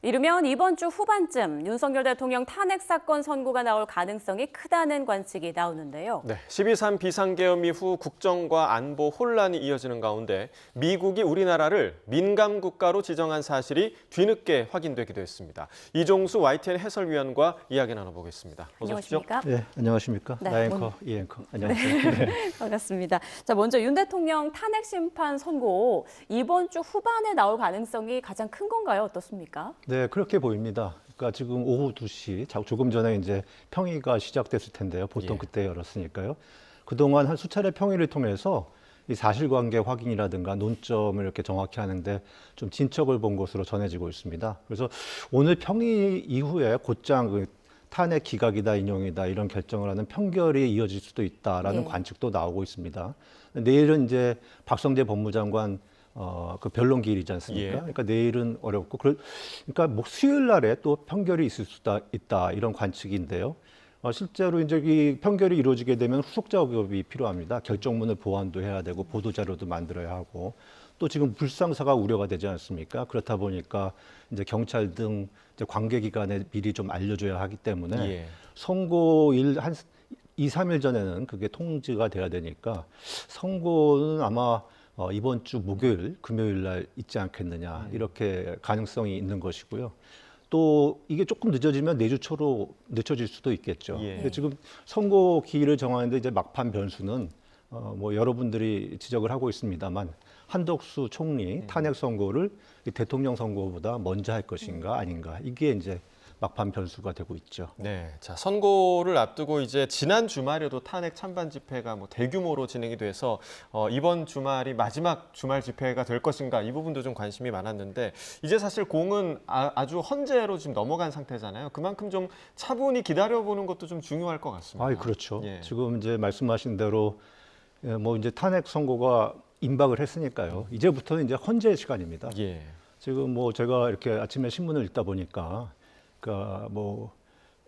이르면 이번 주 후반쯤 윤석열 대통령 탄핵 사건 선고가 나올 가능성이 크다는 관측이 나오는데요. 네, 12.3 비상계엄 이후 국정과 안보 혼란이 이어지는 가운데 미국이 우리나라를 민감 국가로 지정한 사실이 뒤늦게 확인되기도 했습니다. 이종수 YTN 해설위원과 이야기 나눠보겠습니다. 어서 오십시오. 안녕하십니까? 네, 안녕하십니까? 네, 나앵커, 이앵커. 안녕하세요. 네. 반갑습니다. 자, 먼저 윤 대통령 탄핵 심판 선고 이번 주 후반에 나올 가능성이 가장 큰 건가요? 어떻습니까? 네, 그렇게 보입니다. 그러니까 지금 오후 2시, 조금 전에 이제 평의가 시작됐을 텐데요. 보통 예. 그때 열었으니까요. 그동안 한 수차례 평의를 통해서 이 사실관계 확인이라든가 논점을 이렇게 정확히 하는데 좀 진척을 본 것으로 전해지고 있습니다. 그래서 오늘 평의 이후에 곧장 그 탄핵 기각이다, 인용이다 이런 결정을 하는 판결이 이어질 수도 있다라는 네. 관측도 나오고 있습니다. 내일은 이제 박성재 법무장관 그 변론 기일이지 않습니까? 예. 그러니까 내일은 어렵고, 그러니까 뭐 수요일 날에 또 판결이 있을 수도 있다 이런 관측인데요. 실제로 이제 이 판결이 이루어지게 되면 후속 작업이 필요합니다. 결정문을 보완도 해야 되고 보도 자료도 만들어야 하고 또 지금 불상사가 우려가 되지 않습니까? 그렇다 보니까 이제 경찰 등 이제 관계기관에 미리 좀 알려줘야 하기 때문에 예. 선고일 한 2, 3일 전에는 그게 통지가 돼야 되니까 선고는 아마 이번 주 목요일, 금요일 날 있지 않겠느냐 이렇게 가능성이 있는 것이고요. 또 이게 조금 늦어지면 내주 초로 늦춰질 수도 있겠죠. 예. 근데 지금 선고 기일을 정하는데 이제 막판 변수는 뭐 여러분들이 지적을 하고 있습니다만 한덕수 총리 탄핵 선고를 이 대통령 선고보다 먼저 할 것인가 아닌가 이게 이제 막판 변수가 되고 있죠. 네, 자 선고를 앞두고 이제 지난 주말에도 탄핵 찬반 집회가 뭐 대규모로 진행이 돼서 이번 주말이 마지막 주말 집회가 될 것인가 이 부분도 좀 관심이 많았는데 이제 사실 공은 아주 헌재로 지금 넘어간 상태잖아요. 그만큼 좀 차분히 기다려보는 것도 좀 중요할 것 같습니다. 그렇죠. 예. 지금 이제 말씀하신 대로 뭐 이제 탄핵 선고가 임박을 했으니까요. 이제부터는 이제 헌재 시간입니다. 예. 지금 뭐 제가 이렇게 아침에 신문을 읽다 보니까 그러니까 뭐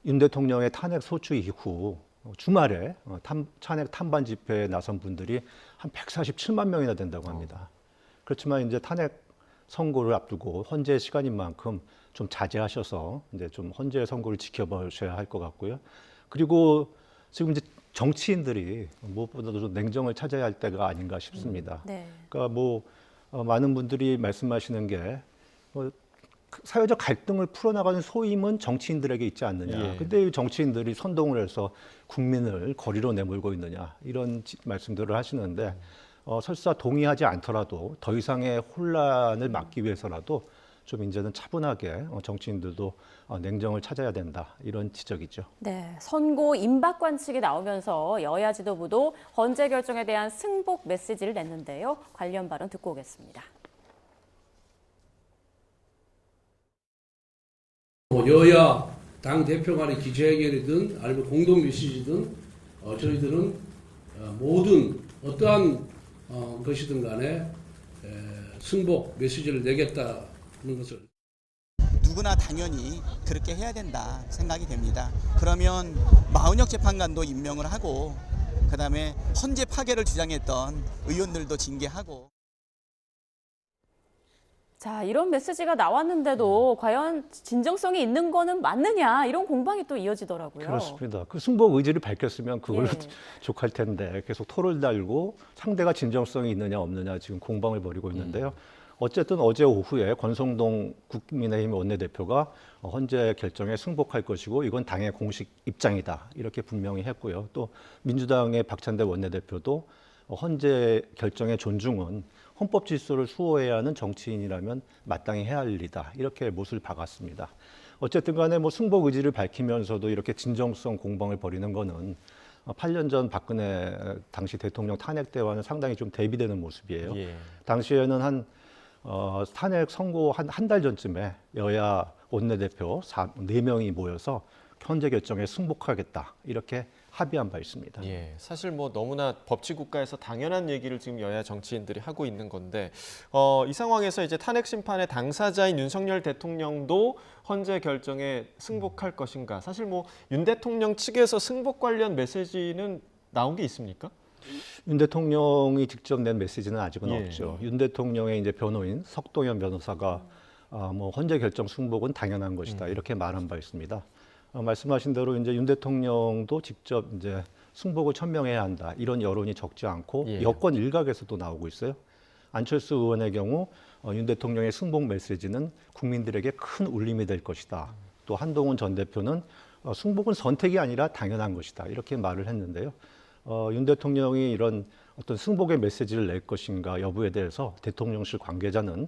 윤 대통령의 탄핵 소추 이후 주말에 탄핵 탄반 집회에 나선 분들이 한 147만 명이나 된다고 합니다. 그렇지만 이제 탄핵 선고를 앞두고 헌재 시간인 만큼 좀 자제하셔서 이제 좀 헌재 선고를 지켜보셔야 할 것 같고요. 그리고 지금 이제 정치인들이 무엇보다도 좀 냉정을 찾아야 할 때가 아닌가 싶습니다. 네. 그러니까 뭐 많은 분들이 말씀하시는 게 사회적 갈등을 풀어나가는 소임은 정치인들에게 있지 않느냐. 예. 근데 이 정치인들이 선동을 해서 국민을 거리로 내몰고 있느냐. 이런 말씀들을 하시는데 설사 동의하지 않더라도 더 이상의 혼란을 막기 위해서라도 좀 이제는 차분하게 정치인들도 냉정을 찾아야 된다. 이런 지적이죠. 네, 선고 임박 관측이 나오면서 여야 지도부도 헌재 결정에 대한 승복 메시지를 냈는데요. 관련 발언 듣고 오겠습니다. 여야 당 대표 간의 기자회견이든 아니면 공동 메시지든 저희들은 모든 어떠한 것이든 간에 승복 메시지를 내겠다는 것을 누구나 당연히 그렇게 해야 된다 생각이 됩니다. 그러면 마은혁 재판관도 임명을 하고 그다음에 헌재 파괴를 주장했던 의원들도 징계하고 자, 이런 메시지가 나왔는데도 과연 진정성이 있는 거는 맞느냐 이런 공방이 또 이어지더라고요. 그렇습니다. 그 승복 의지를 밝혔으면 그걸로 예. 족할 텐데 계속 토를 달고 상대가 진정성이 있느냐 없느냐 지금 공방을 벌이고 있는데요. 어쨌든 어제 오후에 권성동 국민의힘 원내대표가 헌재 결정에 승복할 것이고 이건 당의 공식 입장이다 이렇게 분명히 했고요. 또 민주당의 박찬대 원내대표도 헌재 결정의 존중은 헌법 질서를 수호해야 하는 정치인이라면 마땅히 해야 할 일이다 이렇게 못을 박았습니다. 어쨌든 간에 뭐 승복 의지를 밝히면서도 이렇게 진정성 공방을 벌이는 거는 8년 전 박근혜 당시 대통령 탄핵 때와는 상당히 좀 대비되는 모습이에요. 예. 당시에는 탄핵 선고 한 달 전쯤에 여야 원내대표 4명이 모여서 헌재 결정에 승복하겠다 이렇게 합의한 바 있습니다. 예, 사실 뭐 너무나 법치 국가에서 당연한 얘기를 지금 여야 정치인들이 하고 있는 건데 이 상황에서 이제 탄핵 심판의 당사자인 윤석열 대통령도 헌재 결정에 승복할 것인가? 사실 뭐 윤 대통령 측에서 승복 관련 메시지는 나온 게 있습니까? 윤 대통령이 직접 낸 메시지는 아직은 예. 없죠. 윤 대통령의 이제 변호인 석동현 변호사가 뭐 헌재 결정 승복은 당연한 것이다 이렇게 말한 바 있습니다. 말씀하신 대로 이제 윤 대통령도 직접 이제 승복을 천명해야 한다 이런 여론이 적지 않고 예. 여권 일각에서도 나오고 있어요. 안철수 의원의 경우 윤 대통령의 승복 메시지는 국민들에게 큰 울림이 될 것이다. 또 한동훈 전 대표는 승복은 선택이 아니라 당연한 것이다 이렇게 말을 했는데요. 윤 대통령이 이런 어떤 승복의 메시지를 낼 것인가 여부에 대해서 대통령실 관계자는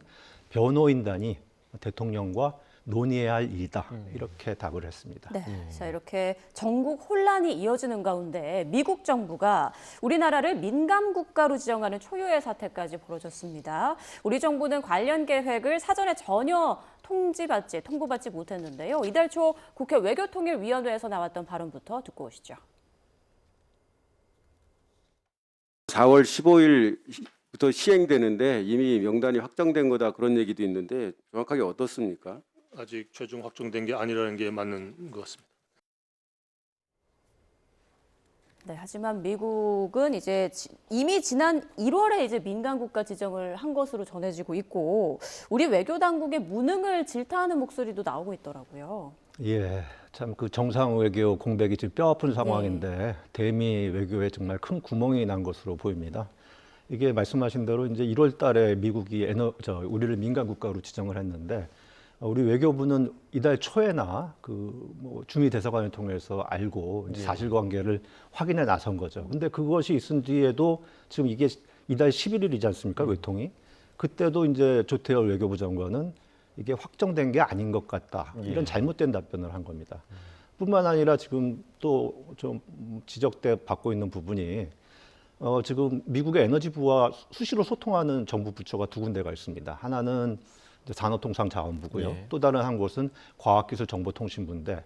변호인단이 대통령과 논의해야 할 일이다 이렇게 답을 했습니다. 네, 자 이렇게 전국 혼란이 이어지는 가운데 미국 정부가 우리나라를 민감 국가로 지정하는 초유의 사태까지 벌어졌습니다. 우리 정부는 관련 계획을 사전에 전혀 통보받지 못했는데요. 이달 초 국회 외교통일위원회에서 나왔던 발언부터 듣고 오시죠. 4월 15일부터 시행되는데 이미 명단이 확정된 거다 그런 얘기도 있는데 정확하게 어떻습니까? 아직 최종 확정된 게 아니라는 게 맞는 것 같습니다. 네, 하지만 미국은 이제 이미 지난 1월에 이제 민간 국가 지정을 한 것으로 전해지고 있고 우리 외교 당국의 무능을 질타하는 목소리도 나오고 있더라고요. 예, 참 그 정상 외교 공백이 지금 뼈아픈 상황인데 대미 외교에 정말 큰 구멍이 난 것으로 보입니다. 이게 말씀하신 대로 이제 1월 달에 미국이 우리를 민간 국가로 지정을 했는데 우리 외교부는 이달 초에나 뭐 주미 대사관을 통해서 알고 이제 사실관계를 확인해 나선 거죠. 근데 그것이 있은 뒤에도 지금 이게 이달 11일이지 않습니까? 외통이. 그때도 이제 조태열 외교부 장관은 이게 확정된 게 아닌 것 같다. 이런 잘못된 답변을 한 겁니다. 뿐만 아니라 지금 또 좀 지적돼 받고 있는 부분이 지금 미국의 에너지부와 수시로 소통하는 정부 부처가 두 군데가 있습니다. 하나는 산업통상자원부고요. 예. 또 다른 한 곳은 과학기술정보통신부인데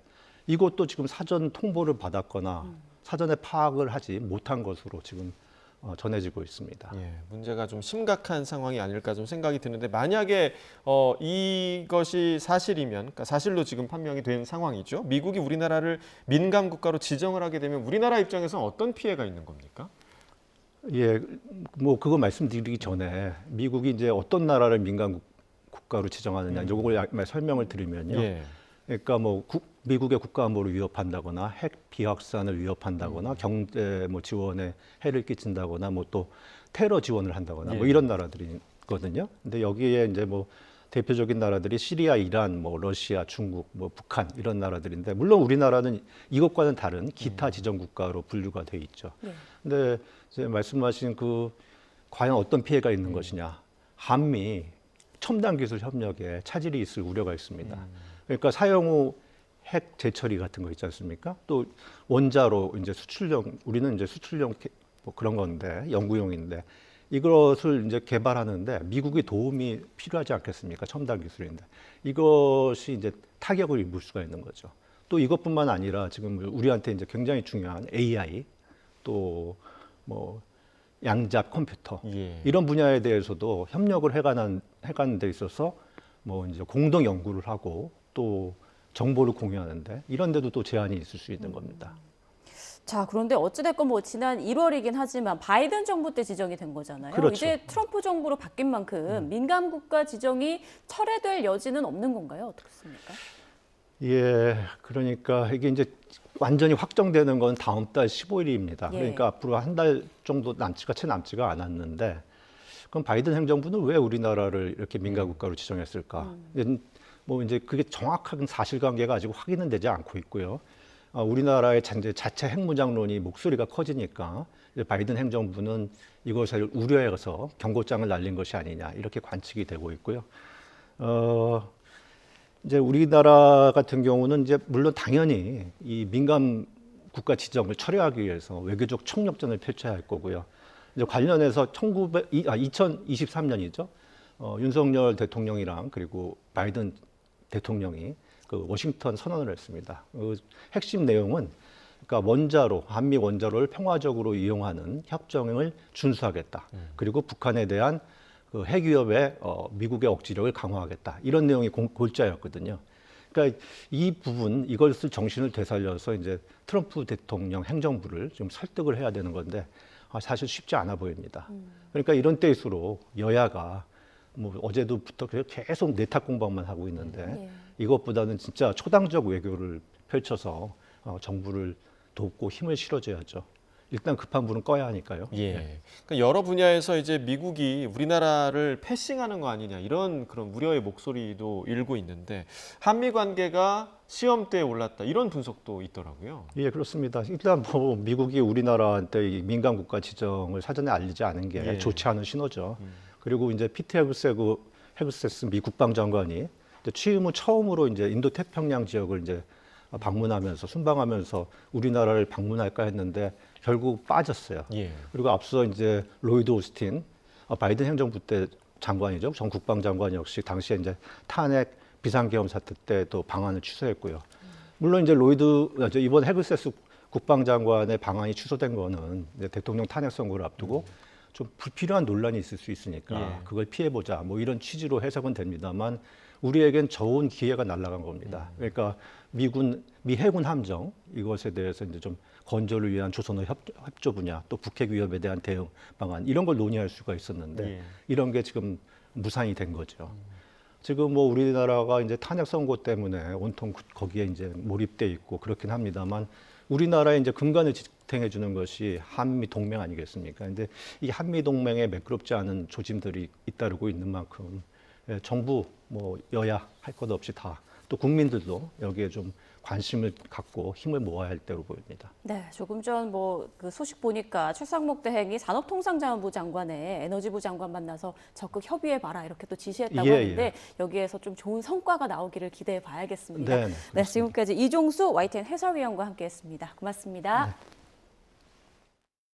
이것도 지금 사전 통보를 받았거나 사전에 파악을 하지 못한 것으로 지금 전해지고 있습니다. 예, 문제가 좀 심각한 상황이 아닐까 좀 생각이 드는데 만약에 이것이 사실이면, 그러니까 사실로 지금 판명이 된 상황이죠. 미국이 우리나라를 민감 국가로 지정을 하게 되면 우리나라 입장에서는 어떤 피해가 있는 겁니까? 예, 뭐 그거 말씀드리기 전에 미국이 이제 어떤 나라를 민간 국가로 지정하느냐 이걸 설명을 드리면요. 예. 그러니까 뭐 미국의 국가안보를 위협한다거나 핵 비확산을 위협한다거나 경제 뭐 지원에 해를 끼친다거나 뭐 또 테러 지원을 한다거나 뭐 예. 이런 나라들이거든요. 근데 여기에 이제 뭐 대표적인 나라들이 시리아, 이란, 뭐 러시아, 중국, 뭐 북한 이런 나라들인데 물론 우리나라는 이것과는 다른 기타 지정 국가로 분류가 돼 있죠. 근데 이제 말씀하신 과연 어떤 피해가 있는 것이냐? 한미 첨단 기술 협력에 차질이 있을 우려가 있습니다. 그러니까 사용 후 핵 재처리 같은 거 있지 않습니까? 또 원자로 이제 수출용, 우리는 이제 수출용 뭐 그런 건데 연구용인데 이것을 이제 개발하는데 미국의 도움이 필요하지 않겠습니까? 첨단 기술인데 이것이 이제 타격을 입을 수가 있는 거죠. 또 이것뿐만 아니라 지금 우리한테 이제 굉장히 중요한 AI 또 뭐 양자 컴퓨터 예. 이런 분야에 대해서도 협력을 해가는 데 있어서 뭐 이제 공동 연구를 하고 또 정보를 공유하는데 이런 데도 또 제한이 있을 수 있는 겁니다. 자, 그런데 어찌됐건 뭐 지난 1월이긴 하지만 바이든 정부 때 지정이 된 거잖아요. 그렇죠. 이제 트럼프 정부로 바뀐 만큼 민감 국가 지정이 철회될 여지는 없는 건가요? 어떻습니까? 예, 그러니까 이게 이제 완전히 확정되는 건 다음 달 15일입니다. 예. 그러니까 앞으로 한 달 정도 채 남지가 않았는데 그럼 바이든 행정부는 왜 우리나라를 이렇게 민간 국가로 지정했을까? 뭐 이제 그게 정확한 사실관계가 아직 확인은 되지 않고 있고요. 우리나라의 자체 핵무장론이 목소리가 커지니까 이제 바이든 행정부는 이것을 우려해서 경고장을 날린 것이 아니냐 이렇게 관측이 되고 있고요. 이제 우리나라 같은 경우는 이제 물론 당연히 이 민감 국가 지정을 철회하기 위해서 외교적 총력전을 펼쳐야 할 거고요. 이제 관련해서 2023년이죠. 윤석열 대통령이랑 그리고 바이든 대통령이 워싱턴 선언을 했습니다. 핵심 내용은 그러니까 한미 원자로를 평화적으로 이용하는 협정을 준수하겠다. 그리고 북한에 대한 핵 위협에 미국의 억지력을 강화하겠다. 이런 내용이 골자였거든요. 그러니까 이 부분 이것을 정신을 되살려서 이제 트럼프 대통령 행정부를 좀 설득을 해야 되는 건데 사실 쉽지 않아 보입니다. 그러니까 이런 때일수록 여야가 뭐 어제도부터 계속 내탁 공방만 하고 있는데 예. 이것보다는 진짜 초당적 외교를 펼쳐서 정부를 돕고 힘을 실어줘야죠. 일단 급한 불은 꺼야 하니까요. 예. 그러니까 여러 분야에서 이제 미국이 우리나라를 패싱하는 거 아니냐 이런 그런 우려의 목소리도 일고 있는데 한미 관계가 시험대에 올랐다 이런 분석도 있더라고요. 예, 그렇습니다. 일단 뭐 미국이 우리나라한테 이 민간 국가 지정을 사전에 알리지 않은 게 예. 좋지 않은 신호죠. 그리고 이제 피트 헤그세스 미 국방장관이 이제 취임 후 처음으로 이제 인도 태평양 지역을 이제 방문하면서 순방하면서 우리나라를 방문할까 했는데 결국 빠졌어요. 예. 그리고 앞서 이제 로이드 오스틴 바이든 행정부 때 장관이죠. 전 국방장관 역시 당시에 이제 탄핵 비상계엄 사태 때 또 방안을 취소했고요. 물론 이제 이번 헤그세스 국방장관의 방안이 취소된 거는 이제 대통령 탄핵 선고를 앞두고 좀 불필요한 논란이 있을 수 있으니까 예. 그걸 피해보자 뭐 이런 취지로 해석은 됩니다만 우리에겐 좋은 기회가 날아간 겁니다. 그러니까 미 해군 함정 이것에 대해서 이제 좀 건조를 위한 조선호 협조 분야 또 북핵 위협에 대한 대응 방안 이런 걸 논의할 수가 있었는데 예. 이런 게 지금 무산이 된 거죠. 지금 뭐 우리나라가 이제 탄핵 선고 때문에 온통 거기에 이제 몰입돼 있고 그렇긴 합니다만 우리나라에 이제 근간을 지탱해 주는 것이 한미 동맹 아니겠습니까? 근데 이 한미 동맹에 매끄럽지 않은 조짐들이 잇따르고 있는 만큼 정부 뭐 여야 할 것 없이 다 또 국민들도 여기에 좀 관심을 갖고 힘을 모아야 할 때로 보입니다. 네, 조금 전 뭐 그 소식 보니까 최상목 대행이 산업통상자원부 장관에 에너지부 장관 만나서 적극 협의해 봐라 이렇게 또 지시했다고 예, 하는데 예. 여기에서 좀 좋은 성과가 나오기를 기대해 봐야겠습니다. 네, 네, 지금까지 이종수 YTN 해설위원과 함께했습니다. 고맙습니다. 네.